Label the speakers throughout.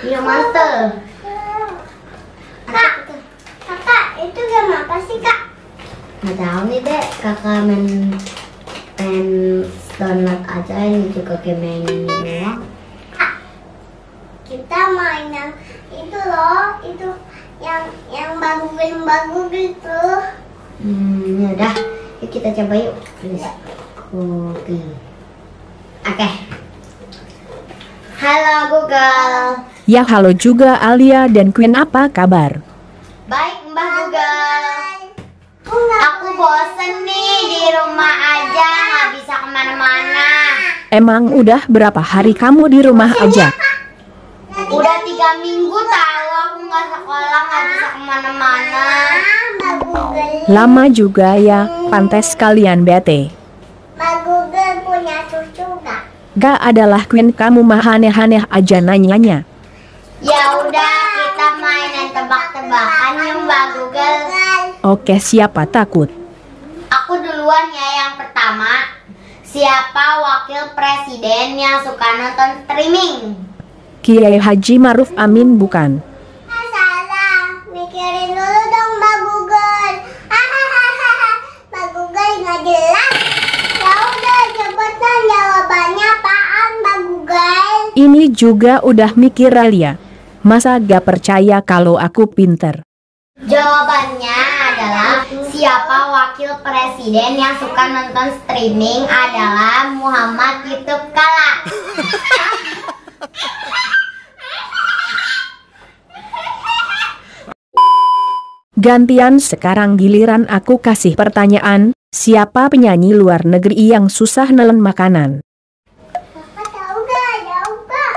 Speaker 1: Iya mantel.
Speaker 2: Kakak, itu game apa sih kak?
Speaker 1: Nggak tahu nih dek, kakak main download aja, ini juga game main ini doang.
Speaker 2: Kita main yang itu loh, itu yang bagus gitu.
Speaker 1: Ya udah, yuk kita coba yuk. Please. Cookie. Oke. Halo Google.
Speaker 3: Ya halo juga Alia dan Queen, apa kabar?
Speaker 1: Baik Mbak Google. Aku bosen nih di rumah aja, nggak bisa kemana-mana.
Speaker 3: Emang udah berapa hari kamu di rumah aja?
Speaker 1: Udah 3 minggu tahu aku nggak sekolah, nggak bisa kemana-mana.
Speaker 2: Mbak Google.
Speaker 3: Lama juga ya, pantes kalian bete.
Speaker 2: Mbak Google punya cucu nggak?
Speaker 3: Gak adalah Queen, kamu mah aneh-aneh aja nanyanya.
Speaker 1: Ya udah kita mainin tebak-tebakan yuk Mbak Google.
Speaker 3: Oke, siapa takut?
Speaker 1: Aku duluan ya, yang pertama. Siapa wakil presiden yang suka nonton streaming?
Speaker 3: Kiai Haji Maruf Amin bukan?
Speaker 2: Salah, mikirin dulu dong Mbak Google. Mbak Google nggak jelas. Ya udah cepetan jawabannya apaan Mbak Google?
Speaker 3: Ini juga udah mikir Alia. Masa gak percaya kalau aku pinter?
Speaker 1: Jawabannya adalah siapa wakil presiden yang suka nonton streaming adalah Muhammad YouTube Kala.
Speaker 3: Gantian sekarang giliran aku kasih pertanyaan, siapa penyanyi luar negeri yang susah nelen makanan?
Speaker 2: Kakak tahu nggak? Jauh kak.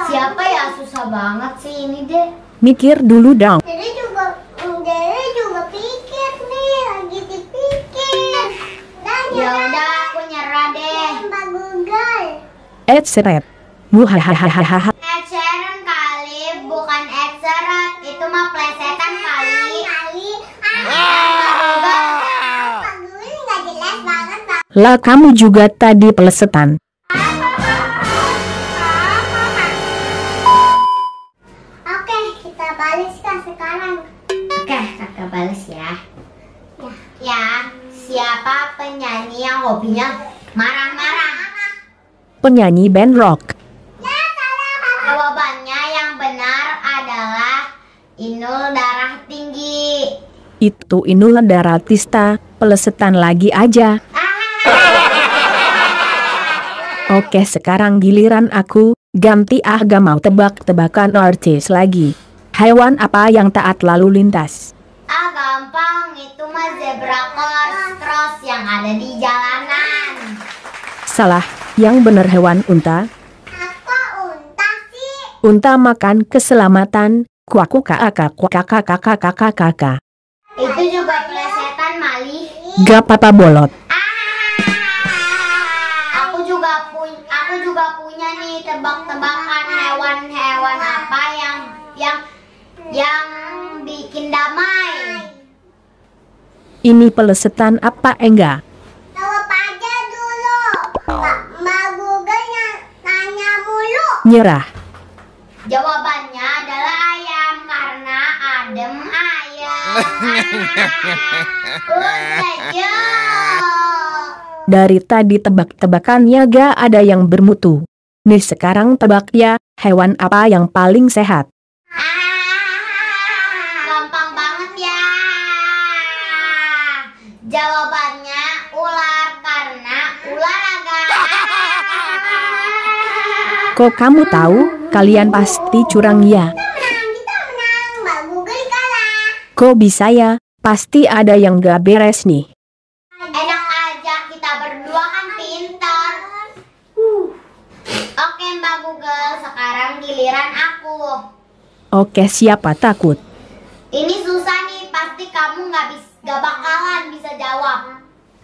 Speaker 1: Siapa ya, susah banget sih ini deh.
Speaker 3: Mikir dulu dong.
Speaker 2: Dede juga pikir nih, lagi dipikir.
Speaker 1: Ya udah aku nyerah deh.
Speaker 2: Mbak Google.
Speaker 3: Ed Seret. Muhahahaha.
Speaker 1: Ed Sheeran kali, bukan Ed Sheeran. Itu mah plesetan kali.
Speaker 2: Mbak Google nggak jelas banget Mbak.
Speaker 3: Lah kamu juga tadi pelesetan.
Speaker 2: Oke, kita balik kak sekarang.
Speaker 1: Oke, kakak balas ya. Ya, siapa penyanyi yang hobinya marah-marah?
Speaker 3: Penyanyi band rock.
Speaker 1: Jawabannya yang benar adalah Inul Darah Tinggi.
Speaker 3: Itu Inul Daratista, pelesetan lagi aja. Oke, sekarang giliran aku, ganti gak mau tebak-tebakan artis lagi. Hewan apa yang taat lalu lintas?
Speaker 1: Gampang, itu mah zebra cross yang ada di jalanan.
Speaker 3: Salah, yang bener hewan unta.
Speaker 2: Apa unta sih?
Speaker 3: Unta makan keselamatan, kuaku kakak.
Speaker 1: Itu juga plesetan Mali.
Speaker 3: Gak apa-apa bolot.
Speaker 1: Aku juga punya nih tebak-tebakan hewan-hewan apa yang bikin damai.
Speaker 3: Ini pelesetan apa enggak?
Speaker 2: Jawab aja dulu. Mbak Google nanya mulu.
Speaker 3: Nyerah.
Speaker 1: Jawabannya adalah ayam karena adem ayam. Udah.
Speaker 3: Dari tadi tebak-tebakannya gak ada yang bermutu. Nih sekarang tebak ya, hewan apa yang paling sehat?
Speaker 1: Gampang banget ya. Jawabannya ular karena olahraga.
Speaker 3: Kok kamu tahu? Kalian pasti curang ya.
Speaker 2: Kita menang. Mbak Google kalah.
Speaker 3: Kok bisa ya? Pasti ada yang gak beres nih.
Speaker 1: Enak aja, kita berdua kan pintar. Oke Mbak Google, sekarang giliran aku.
Speaker 3: Oke, siapa takut?
Speaker 1: Ini susah nih, pasti kamu gak bakalan bisa jawab.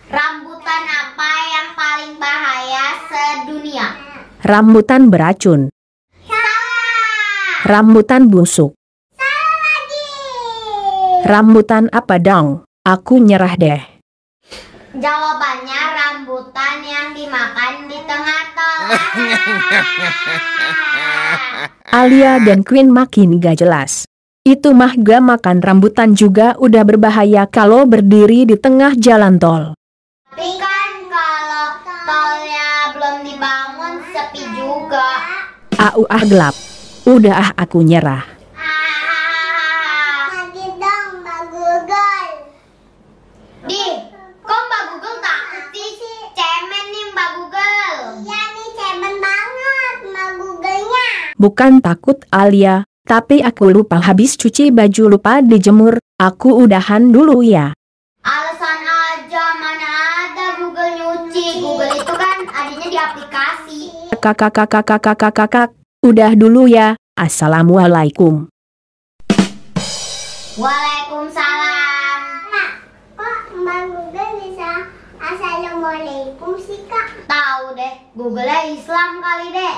Speaker 1: Rambutan apa yang paling bahaya sedunia?
Speaker 3: Rambutan beracun.
Speaker 1: Salah.
Speaker 3: Rambutan busuk.
Speaker 2: Salah lagi.
Speaker 3: Rambutan apa dong? Aku nyerah deh.
Speaker 1: Jawabannya rambutan yang dimakan di tengah tol.
Speaker 3: Alia dan Queen makin gak jelas. Itu mah gak makan rambutan juga udah berbahaya kalau berdiri di tengah jalan tol.
Speaker 1: Tapi kan kalau tolnya belum dibangun sepi juga.
Speaker 3: Gelap. Udah aku nyerah.
Speaker 2: Lagi dong, Mbak Google.
Speaker 1: Di, kok Mbak Google takut sih? Cemen nih Mbak Google.
Speaker 2: Iya nih, cemen banget Mbak Google-nya.
Speaker 3: Bukan takut Alia, tapi aku lupa habis cuci baju lupa dijemur. Aku udahan dulu ya.
Speaker 1: Alasan aja, mana ada Google nyuci. Google itu kan adanya di aplikasi.
Speaker 3: Kakak. Udah dulu ya. Assalamualaikum.
Speaker 1: Waalaikumsalam.
Speaker 2: Kak, kok Mbak Google bisa assalamualaikum sih, Kak?
Speaker 1: Tahu deh, Google-nya Islam kali deh.